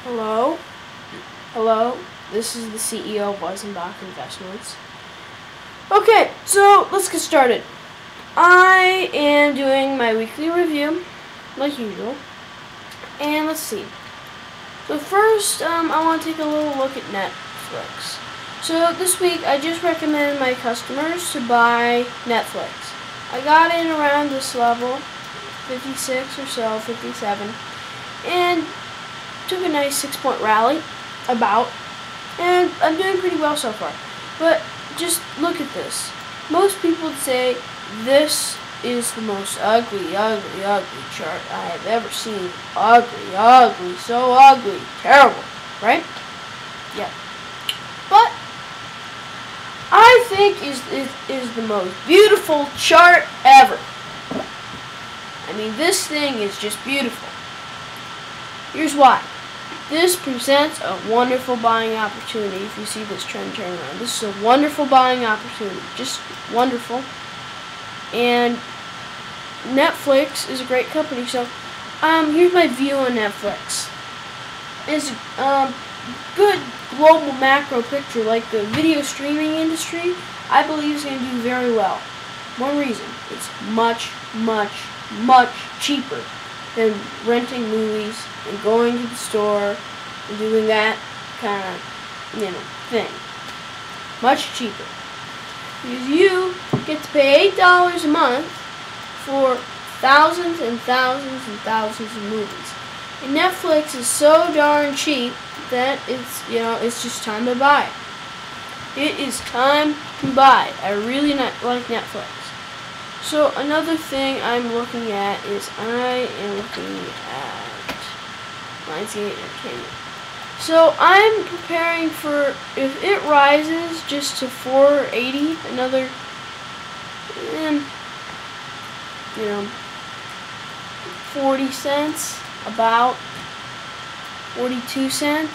Hello? Hello? This is the CEO of Weisenbach Investments. Okay, so let's get started. I am doing my weekly review, like usual. And let's see. So first, I want to take a little look at Netflix. So this week, I just recommended my customers to buy Netflix. I got in around this level, 56 or so, 57, and took a nice 6-point rally, and I'm doing pretty well so far. But just look at this. Most people would say this is the most ugly chart I have ever seen. Ugly, so ugly, terrible, right? Yeah. But I think is the most beautiful chart ever. I mean, this thing is just beautiful. Here's why. This presents a wonderful buying opportunity if you see this trend turn around. This is a wonderful buying opportunity. Just wonderful. And Netflix is a great company. So here's my view on Netflix. It's a good global macro picture, like the video streaming industry, I believe is going to do very well. One reason, it's much cheaper than renting movies and going to the store and doing that kind of, thing. Much cheaper. Because you get to pay $8 a month for thousands and thousands and thousands of movies. And Netflix is so darn cheap that it's just time to buy it. It is time to buy. I really like Netflix. So another thing I'm looking at is I am looking at Lionsgate Entertainment. So I'm preparing for, if it rises just to 480, another, 40 cents, about 42 cents,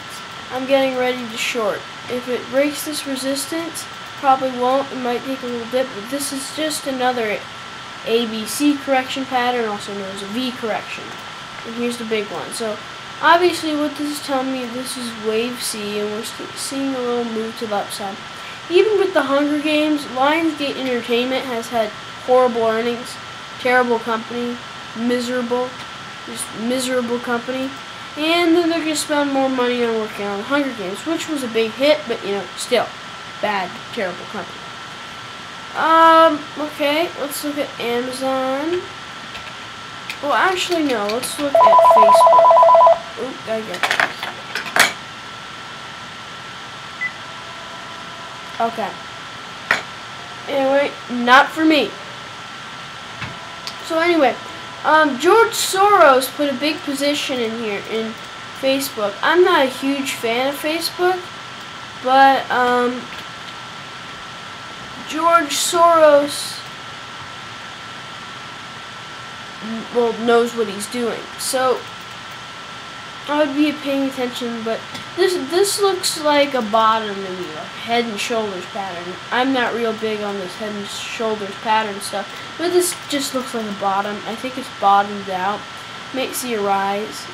I'm getting ready to short. If it breaks this resistance, probably won't, it might take a little dip, but this is just another ABC correction pattern, also known as a V correction. And here's the big one. So obviously what this is telling me, this is wave C, and we're seeing a little move to the upside. Even with the Hunger Games, Lionsgate Entertainment has had horrible earnings, terrible company, miserable company, and then they're going to spend more money on working on the Hunger Games, which was a big hit, but still, bad, terrible company. Okay, let's look at Amazon. Well, actually, no, let's look at Facebook. Oop, I get this. Okay. Anyway, not for me. So anyway, George Soros put a big position in here in Facebook. I'm not a huge fan of Facebook, but, George Soros, knows what he's doing. So I would be paying attention, but this looks like a bottom to me, like head and shoulders pattern. I'm not real big on this head and shoulders pattern stuff, but this just looks like a bottom. I think it's bottomed out. Might see a rise.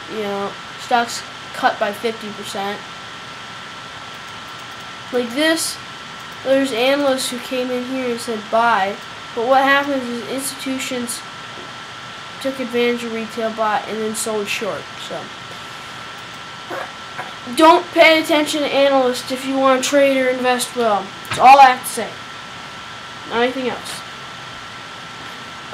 Stocks cut by 50%. Like this. There's analysts who came in here and said buy, but what happens is institutions took advantage of retail buy and then sold short. So don't pay attention to analysts if you want to trade or invest well. That's all I have to say. Not anything else.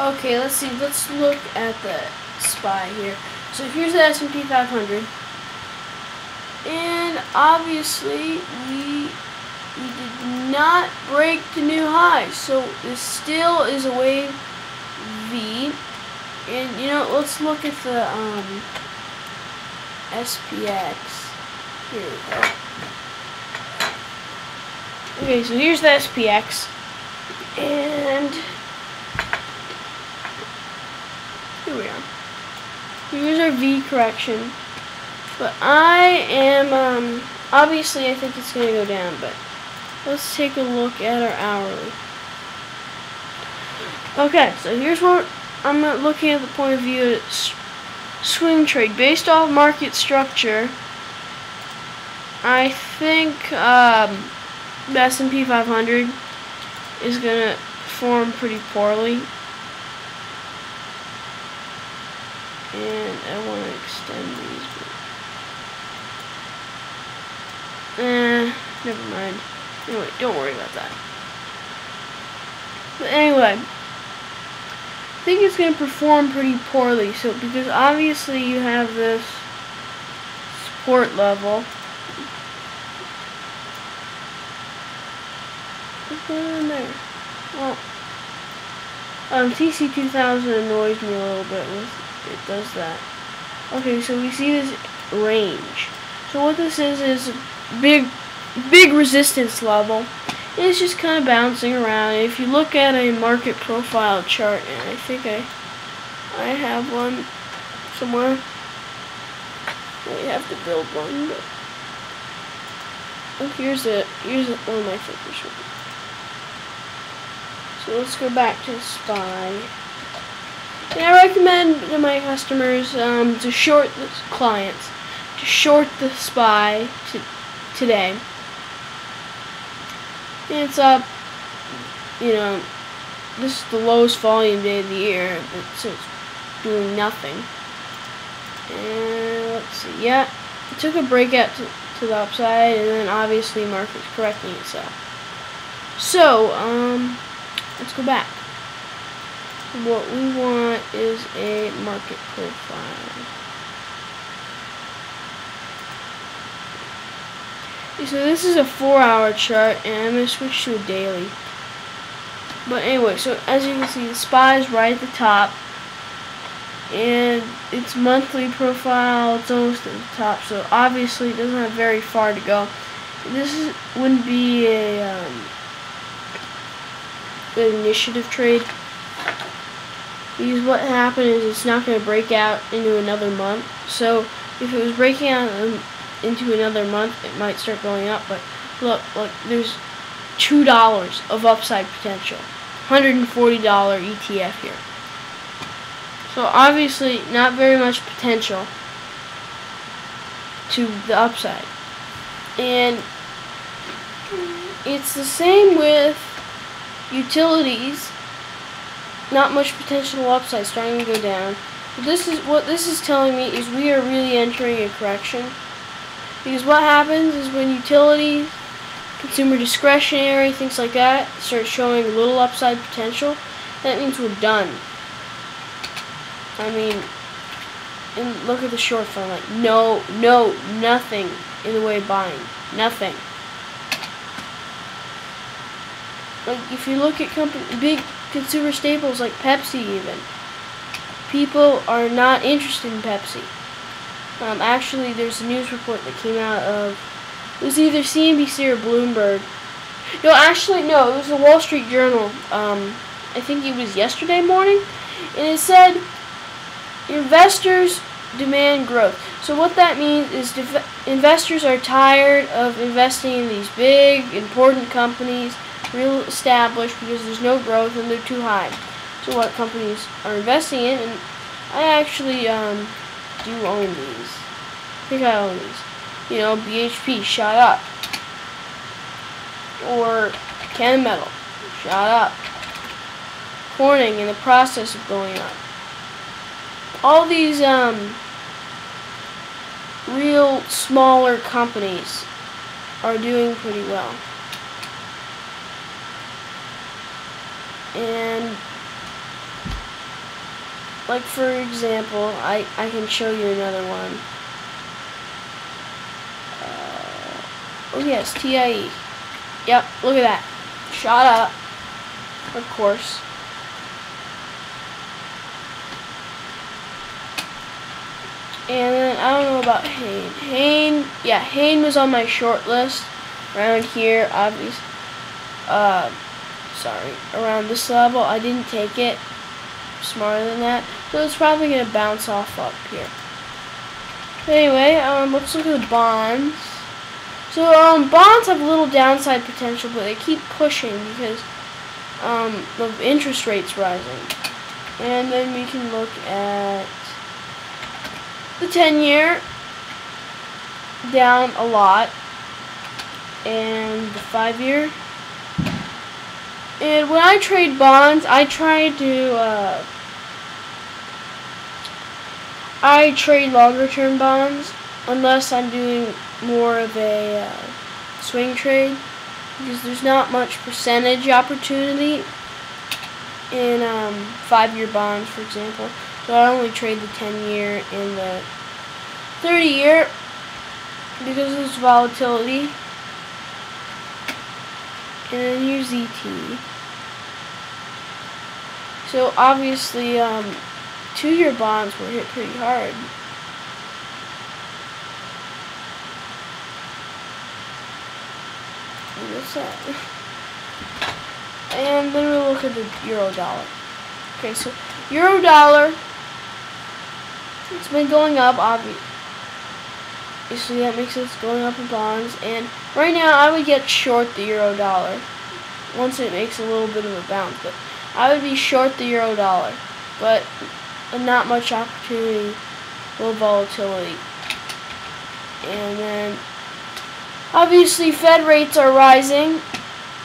Okay, let's see. Let's look at the SPY here. So here's the S&P 500, and obviously we did not break the new high, so this still is a wave V. And let's look at the SPX. Here we go. Okay, so here's the SPX, and here we are. Here's our V correction, but I am obviously I think it's gonna go down, but let's take a look at our hourly. Okay, so here's what I'm looking at the point of view of swing trade. Based off market structure, I think the S&P 500 is gonna perform pretty poorly, and I want to extend these. Never mind. Anyway, don't worry about that. But anyway, I think it's gonna perform pretty poorly. So because obviously you have this support level. What's going on there? Well, TC2000 annoys me a little bit with it does that. Okay, so we see this range. So what this is big resistance level. And it's just kind of bouncing around. And if you look at a market profile chart, and I think I have one somewhere. I have to build one. But oh, here's one of my fingers. So let's go back to SPY. And I recommend to my customers to short the clients to short the SPY today. And it's up. You know, this is the lowest volume day of the year. So it's doing nothing. And let's see. Yeah, it took a breakout to the upside, and then obviously market's correcting itself. So let's go back. What we want is a market profile. So this is a 4-hour chart, and I'm going to switch to a daily. But anyway, so as you can see, the SPY is right at the top, and its monthly profile, it's almost at the top, so obviously it doesn't have very far to go. This wouldn't be an initiative trade, because what happened is it's not going to break out into another month. So if it was breaking out into another month, it might start going up. But look, there's $2 of upside potential, $140 ETF here. So obviously not very much potential to the upside. And it's the same with utilities. Not much potential upside, starting to go down. But what this is telling me is we are really entering a correction. Because what happens is when utilities, consumer discretionary, things like that, start showing little upside potential, that means we're done. I mean, and look at the short fund, like nothing in the way of buying. Nothing. Like if you look at big consumer staples like Pepsi even, people are not interested in Pepsi. Actually, there's a news report that came out of, it was either CNBC or Bloomberg. No, actually, no, it was the Wall Street Journal. I think it was yesterday morning, and it said, investors demand growth. So what that means is investors are tired of investing in these big, important companies, real established, because there's no growth and they're too high. So what companies are investing in, and I actually do own these. I think I own these. You know, BHP shot up, or Kenmetal shot up. Corning in the process of going up. All these real smaller companies are doing pretty well. And like for example, I can show you another one. Oh yes, TIE. Yep, look at that. Shot up, of course. And then I don't know about Hain. Hain was on my short list around here, obviously. Around this level. I didn't take it. I'm smarter than that. So it's probably going to bounce off up here. Anyway, let's look at the bonds. So bonds have little downside potential, but they keep pushing because of interest rates rising. And then we can look at the 10-year down a lot. and the 5-year. And when I trade bonds, I try to I trade longer term bonds unless I'm doing more of a swing trade, because there's not much percentage opportunity in 5-year bonds, for example. So I only trade the 10-year and the 30-year because of this volatility. And then here's ET. So obviously 2-year bonds were hit pretty hard. What's that? And then we'll look at the euro dollar. Okay, so euro dollar, it's been going up, obviously. That makes it going up in bonds. And right now, I would get short the euro dollar once it makes a little bit of a bounce. But I would be short the euro dollar, but not much opportunity, low volatility. And then obviously Fed rates are rising,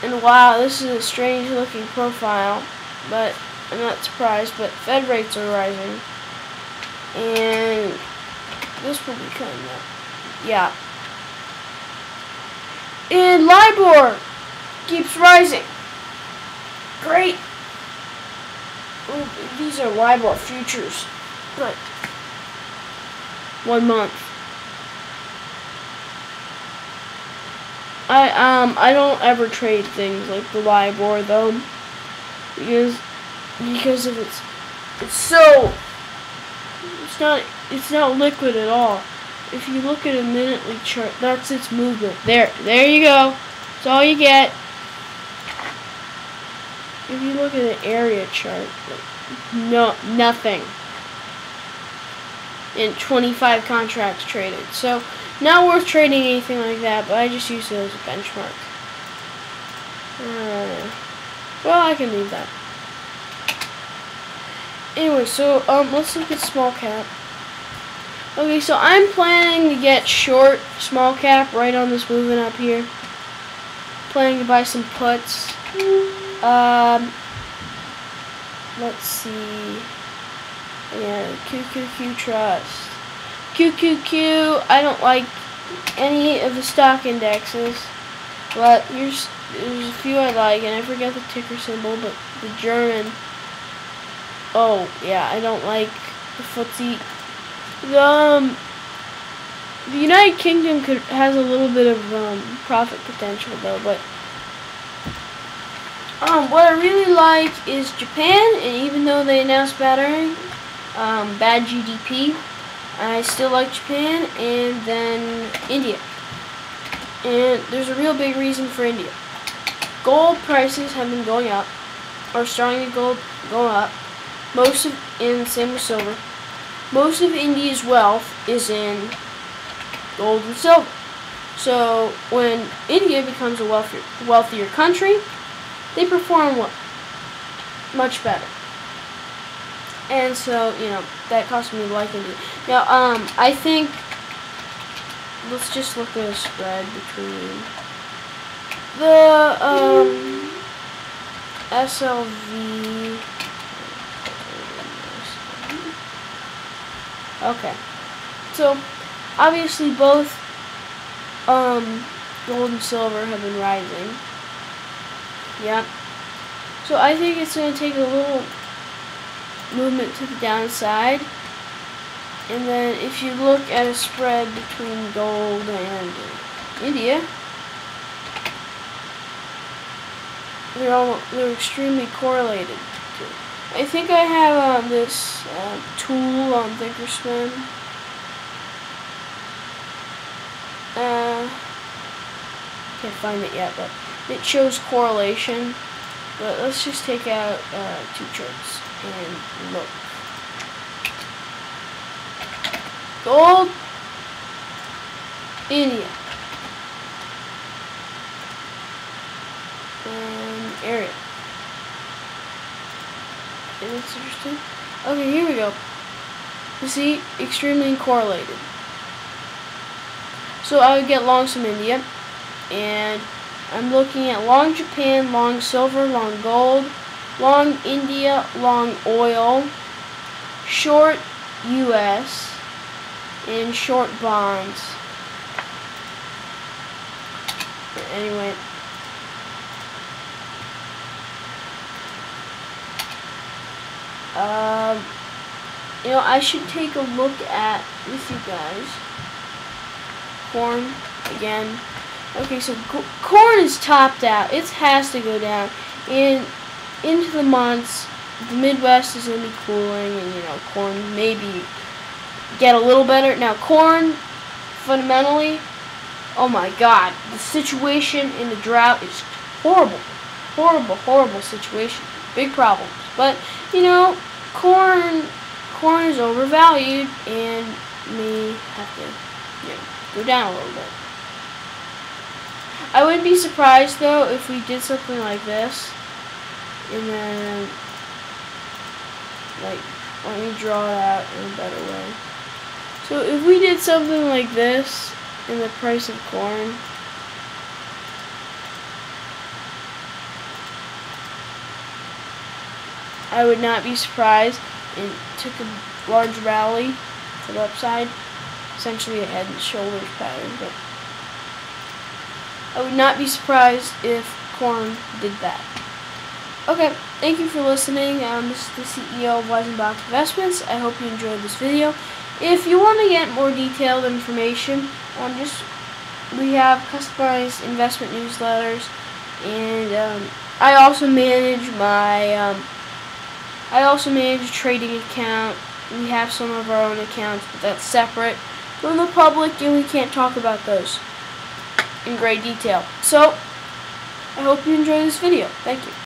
and wow, this is a strange looking profile, but I'm not surprised. But Fed rates are rising, and this will be coming up. Yeah. And LIBOR keeps rising. Great. Ooh, these are LIBOR futures, but 1 month. I don't ever trade things like the LIBOR though, because of it's not liquid at all. If you look at a minutely chart, that's its movement. There you go. That's all you get. If you look at an area chart, nothing. And 25 contracts traded. So not worth trading anything like that, but I just use it as a benchmark. Well, I can leave that. Anyway, so let's look at small cap. Okay, so I'm planning to get short small cap right on this movement up here. Planning to buy some puts. Let's see. Yeah, QQQ Trust. QQQ, I don't like any of the stock indexes, but there's a few I like, and I forget the ticker symbol, but the German. Oh, yeah, I don't like the FTSE. The United Kingdom has a little bit of profit potential though, but what I really like is Japan, and even though they announced bad GDP, I still like Japan. And then India, and there's a real big reason for India. Gold prices have been going up, or starting to go up. And same with silver. Most of India's wealth is in gold and silver. So when India becomes a wealthier country, they perform much better. And so, that caused me to like India. Now, I think, let's just look at a spread between the SLV. Okay, so obviously both gold and silver have been rising. Yep. So I think it's going to take a little movement to the downside. And then if you look at a spread between gold and India, they're extremely correlated. I think I have this tool on Thinkorswim. Can't find it yet, but it shows correlation. But let's just take out 2 charts and look. Gold, India, and area. And that's interesting. Okay, here we go. You see, extremely correlated. So I would get long some India, and I'm looking at long Japan, long silver, long gold, long India, long oil, short US, and short bonds. Anyway, I should take a look at with you guys. Corn again. Okay, so corn is topped out. It has to go down. And into the months, the Midwest is going to be cooling, and corn maybe get a little better. Now, corn, fundamentally, oh my God, the situation in the drought is horrible, horrible situation, big problems. But corn is overvalued and may have to go down a little bit. I wouldn't be surprised though if we did something like this, and then let me draw it out in a better way. So if we did something like this in the price of corn, I would not be surprised, and took a large rally to the upside, essentially a head and shoulders pattern, but I would not be surprised if corn did that. Okay, thank you for listening. This is the CEO of Weisenbach Investments. I hope you enjoyed this video. If you want to get more detailed information on we have customized investment newsletters, and I also manage a trading account. We have some of our own accounts, but that's separate from the public, and we can't talk about those in great detail. So, I hope you enjoy this video. Thank you.